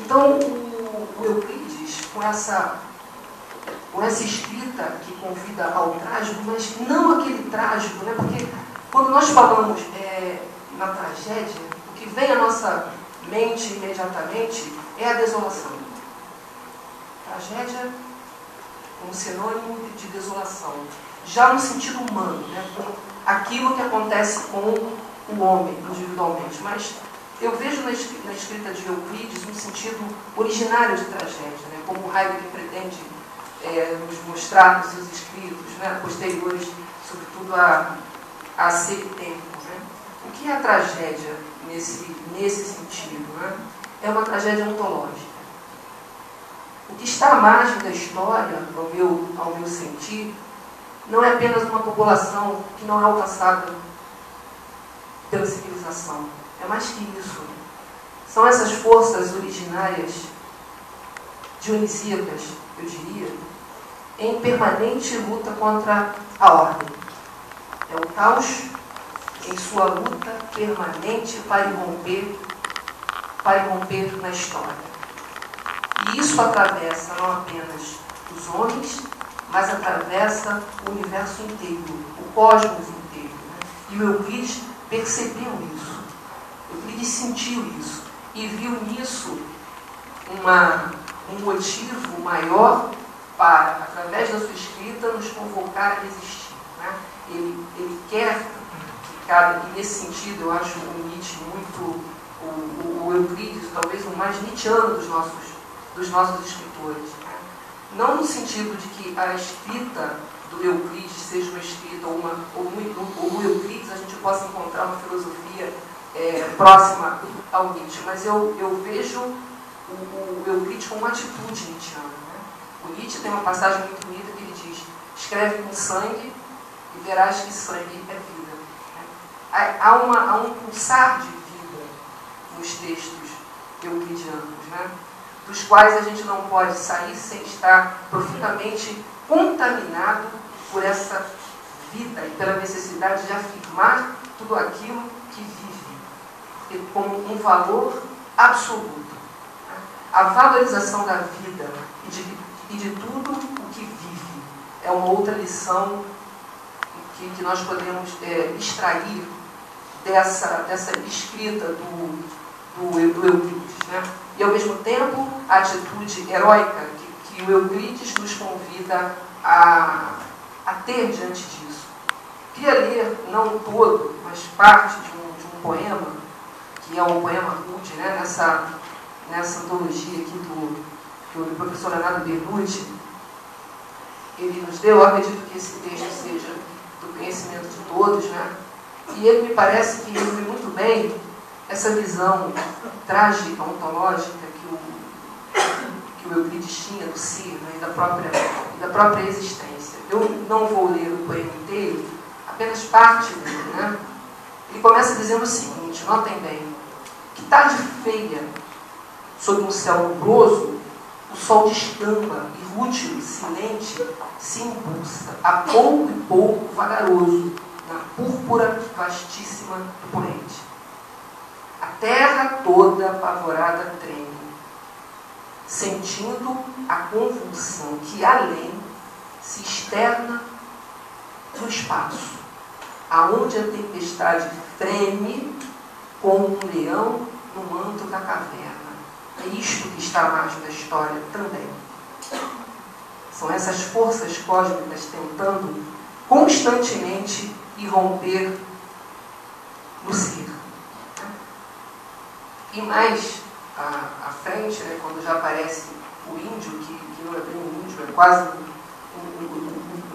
Então, o Euclides, com essa escrita que convida ao trágico, mas não aquele trágico, né? Porque quando nós falamos na tragédia, o que vem à nossa mente imediatamente é a desolação. Tragédia como sinônimo de desolação. Já no sentido humano, né? Com aquilo que acontece com o homem individualmente. Mas eu vejo na escrita de Euclides um sentido originário de tragédia, né? Como Heidegger pretende nos mostrar nos seus escritos, né? Posteriores, sobretudo a Seco Tempo. Né? O que é a tragédia nesse sentido? Né? É uma tragédia ontológica. O que está à margem da história, ao meu sentir, não é apenas uma população que não é alcançada pela civilização. É mais que isso. São essas forças originárias, dionisíacas, eu diria, em permanente luta contra a ordem. É o caos em sua luta permanente para irromper na história. E isso atravessa não apenas os homens, mas atravessa o universo inteiro, o cosmos inteiro. Né? E o Euclides percebeu isso. Euclides sentiu isso. E viu nisso um motivo maior para, através da sua escrita, nos convocar a resistir. Né? Ele quer que e nesse sentido, eu acho o Nietzsche muito, o Euclides, talvez o mais nietzschiano dos nossos escritores. Né? Não no sentido de que a escrita do Euclides seja uma escrita, ou no Euclides a gente possa encontrar uma filosofia próxima ao Nietzsche, mas eu vejo o Euclides com uma atitude nietzschiana. Né? O Nietzsche tem uma passagem muito bonita que ele diz: escreve com sangue e verás que sangue é vida. Né? Há um pulsar de vida nos textos euclidianos, né? Dos quais a gente não pode sair sem estar profundamente contaminado por essa vida e pela necessidade de afirmar tudo aquilo que vive como um valor absoluto. A valorização da vida e de tudo o que vive é uma outra lição que nós podemos extrair dessa escrita do Euclides. Né? E, ao mesmo tempo, a atitude heróica que o Euclides nos convida a ter diante disso. Queria ler, não todo, mas parte de um poema, que é um poema rude, né? nessa antologia aqui do professor Leonardo Bernucci. Ele nos deu, eu acredito que esse texto seja do conhecimento de todos, né? E ele me parece que resume muito bem essa visão trágica, ontológica que o Euclides tinha do ser, né, e da própria existência. Eu não vou ler o poema inteiro, apenas parte dele. Né? Ele começa dizendo o seguinte, notem bem: que tarde feia, sob um céu nubroso, o sol descamba e rútil, silente, se impulsa, a pouco e pouco vagaroso, na púrpura vastíssima do poente. A terra toda apavorada treme, sentindo a convulsão que além se externa no espaço, aonde a tempestade freme como um leão no manto da caverna. É isto que está à margem da história também. São essas forças cósmicas tentando constantemente irromper no ser. E mais à frente, né, quando já aparece o índio, que não é bem um índio, é quase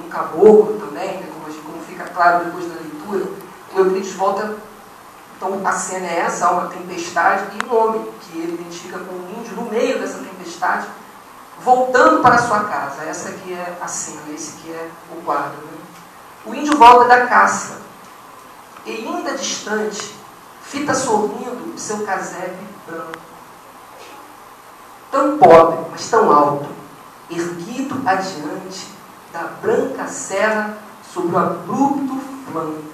um caboclo também, né, como fica claro depois da leitura, o Euclides volta. Então a cena é essa: há uma tempestade e um homem que ele identifica como um índio no meio dessa tempestade, voltando para a sua casa. Essa aqui é a cena, esse aqui é o quadro. Né? O índio volta da caça e, ainda distante, fita sorrindo o seu casebre branco. Tão pobre, mas tão alto, erguido adiante da branca serra sobre o abrupto flanco.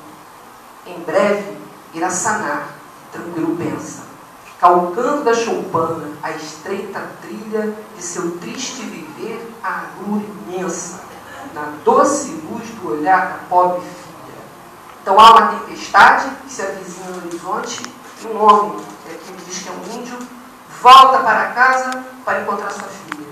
Em breve irá sanar, tranquilo pensa. calcando da choupana a estreita trilha de seu triste viver, a agrura imensa, na doce luz do olhar da pobre filha. Então há uma tempestade que se avizinha no horizonte, e um homem, que me diz que é um índio, volta para casa para encontrar sua filha.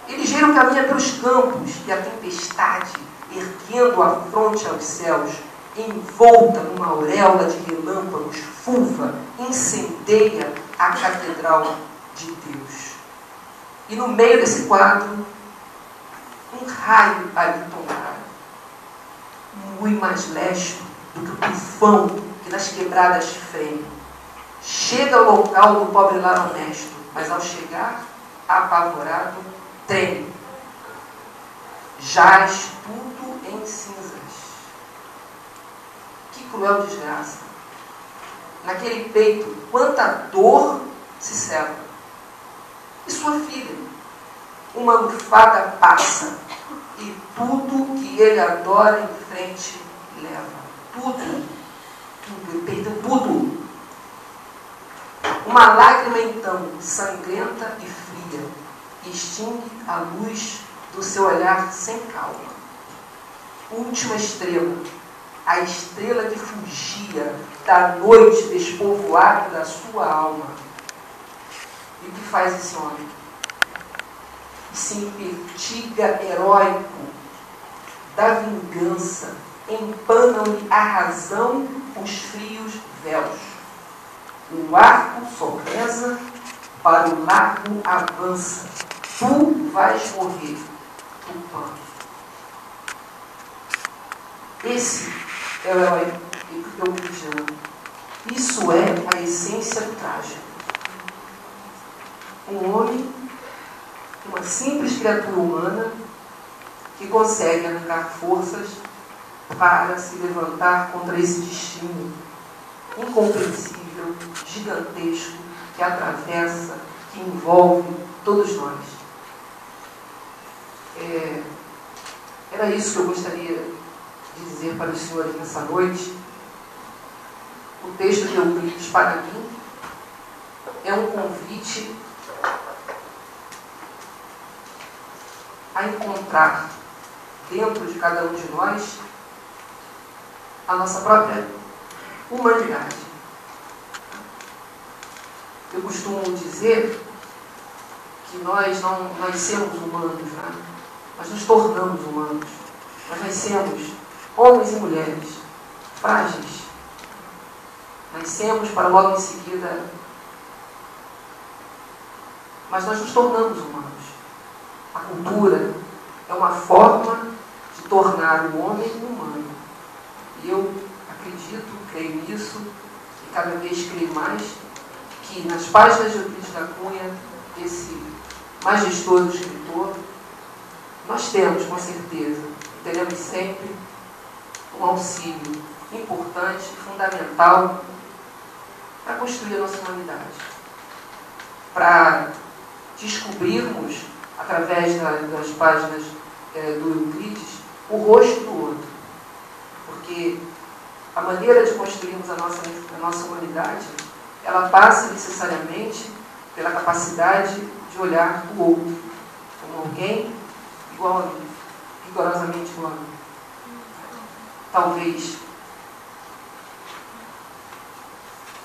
Ele gira o caminho pelos campos e a tempestade, erguendo a fronte aos céus, envolta numa auréola de relâmpagos, fulva, incendeia a catedral de Deus. E no meio desse quadro, um raio ali tombara, muito mais lesto do que o tufão que nas quebradas freme. Chega ao local do pobre lar honesto, mas ao chegar, apavorado, treme. Jaz tudo em cinzas. Que cruel desgraça. Naquele peito, quanta dor se cela. E sua filha? Uma lufada passa, e tudo que ele adora em frente leva. Tudo. Ele perdeu tudo. Uma lágrima, então, sangrenta e fria, extingue a luz do seu olhar sem calma. Última estrela, a estrela que fugia da noite despovoada da sua alma. E o que faz esse homem? Se impertiga heróico da vingança, empanam-lhe a razão os frios véus. O arco sorreza, para o largo avança. Tu vais morrer, Tupã. Esse é o herói euclidiano. Isso é a essência do trágico. Um homem, uma simples criatura humana, que consegue arrancar forças para se levantar contra esse destino incompreensível, gigantesco, que atravessa, que envolve todos nós. Era isso que eu gostaria de dizer para os senhores nessa noite. O texto de Euclides para mim é um convite a encontrar dentro de cada um de nós a nossa própria humanidade. Eu costumo dizer que nós não nascemos humanos, né? Nós nos tornamos humanos. Nós nascemos homens e mulheres frágeis. Nascemos para logo em seguida, mas nós nos tornamos humanos. A cultura é uma forma de tornar o homem humano. E eu acredito, creio nisso, e cada vez creio mais, que nas páginas de Euclides da Cunha, esse majestoso escritor, nós temos, com certeza, teremos sempre um auxílio importante, fundamental, para construir a nossa humanidade. Para descobrirmos, através das páginas do Euclides, o rosto do outro. Porque a maneira de construirmos a nossa humanidade, ela passa necessariamente pela capacidade de olhar o outro como alguém igual a mim, rigorosamente igual a mim. Talvez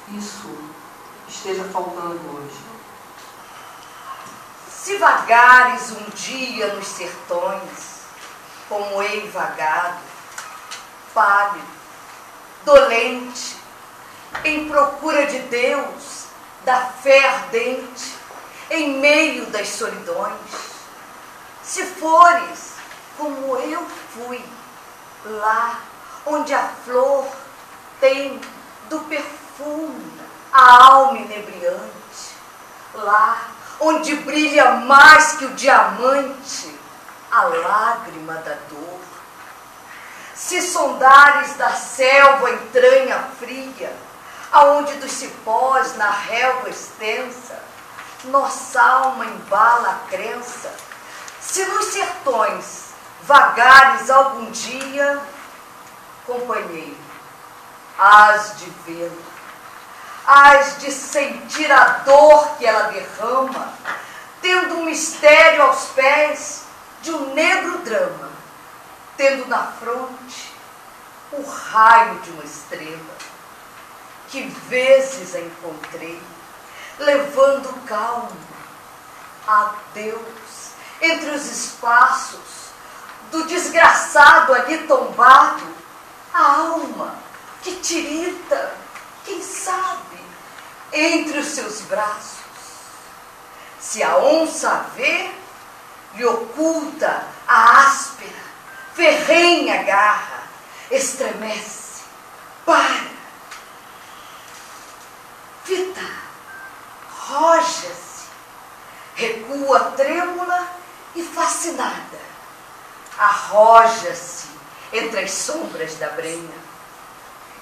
isso esteja faltando hoje. Se vagares um dia nos sertões, como hei vagado, pálido, dolente, em procura de Deus, da fé ardente, em meio das solidões, se fores como eu fui, lá onde a flor tem do perfume a alma inebriante, lá onde brilha mais que o diamante a lágrima da dor. Se sondares da selva a entranha fria, aonde dos cipós na relva extensa, nossa alma embala a crença, se nos sertões vagares algum dia, companheiro, hás de vê-lo, hás de sentir a dor que ela derrama, tendo um mistério aos pés de um negro drama, tendo na fronte o raio de uma estrela, que vezes a encontrei, levando calma a Deus entre os espaços do desgraçado ali tombado, a alma que tirita, quem sabe, entre os seus braços. Se a onça vê, lhe oculta a áspera, ferrenha garra, estremece, para, fita, roja-se, recua trêmula e fascinada, arroja-se entre as sombras da brenha.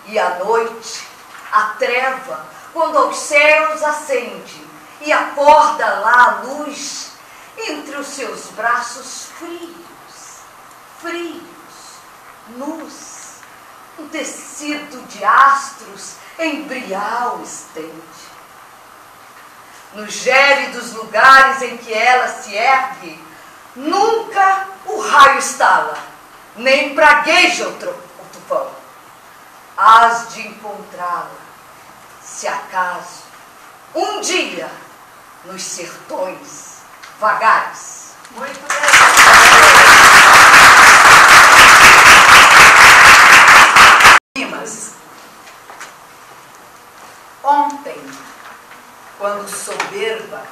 E à noite, a treva, quando aos céus acende e acorda lá a luz, entre os seus braços frios, nus, um tecido de astros embrial estende. Nos gélidos lugares em que ela se ergue, nunca o raio estala, nem pragueja o tufão. Hás de encontrá-la, se acaso, um dia, nos sertões vagares. Muito bem. Rimas. Ontem, quando soberba,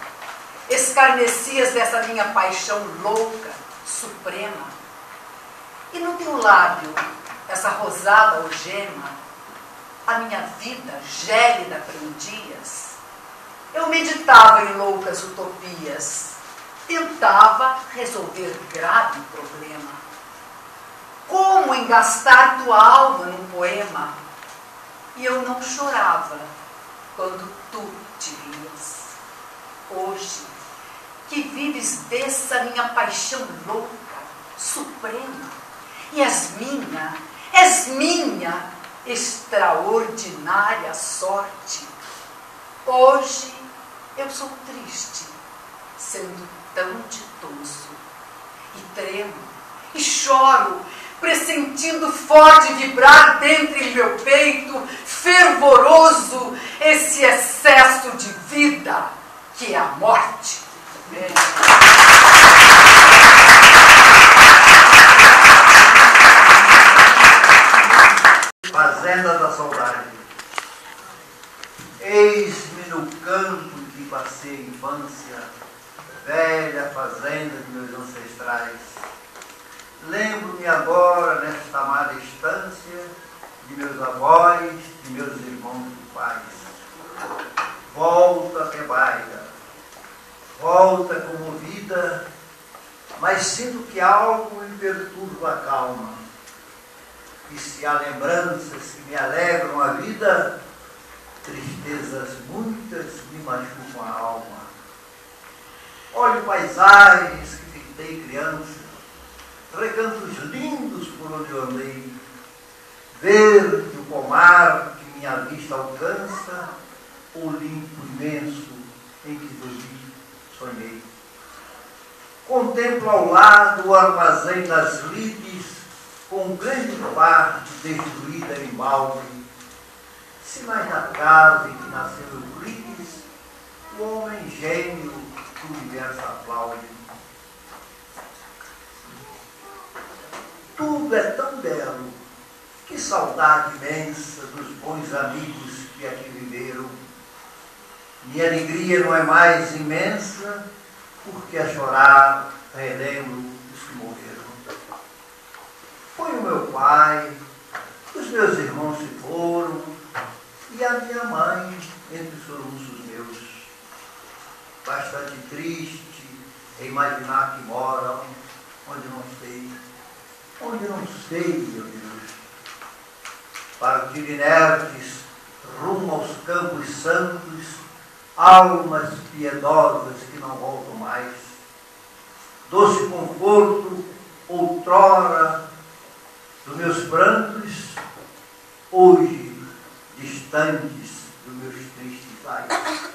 escarnecias dessa minha paixão louca, suprema, e no teu lábio, essa rosada algema, a minha vida gélida prendias, eu meditava em loucas utopias, tentava resolver grave problema. Como engastar tua alma num poema? E eu não chorava quando tu te vias. Hoje, que vives dessa minha paixão louca, suprema, e és minha extraordinária sorte. Hoje eu sou triste, sendo tão ditoso, e tremo, e choro, pressentindo forte vibrar dentro em meu peito, fervoroso, esse excesso de vida que é a morte. Fazenda da Saudade. Eis-me no campo que passei a infância, velha fazenda de meus ancestrais. Lembro-me agora, nesta amada estância, de meus avós, de meus irmãos e pais. Volta, Tebaida, volta comovida, mas sinto que algo me perturba a calma. E se há lembranças que me alegram a vida, tristezas muitas me machucam a alma. Olho paisagens que pintei criança, recantos lindos por onde eu andei, verde o pomar que minha vista alcança, o Olimpo imenso em que dormi, sonhei. Contemplo ao lado o armazém das lides, com grande parte destruída em balde, sinais da casa em que nasceu Euclides, o homem gênio que o universo aplaude. Tudo é tão belo, que saudade imensa dos bons amigos que aqui viveram. Minha alegria não é mais imensa, porque a chorar relembro os que morreram. Foi o meu pai, os meus irmãos se foram, e a minha mãe entre os soluços meus. Bastante triste em imaginar que moram onde não sei, meu Deus. Partir inertes rumo aos campos santos, almas piedosas que não voltam mais. Doce conforto, outrora, dos meus prantos, hoje distantes do meus tristes aires.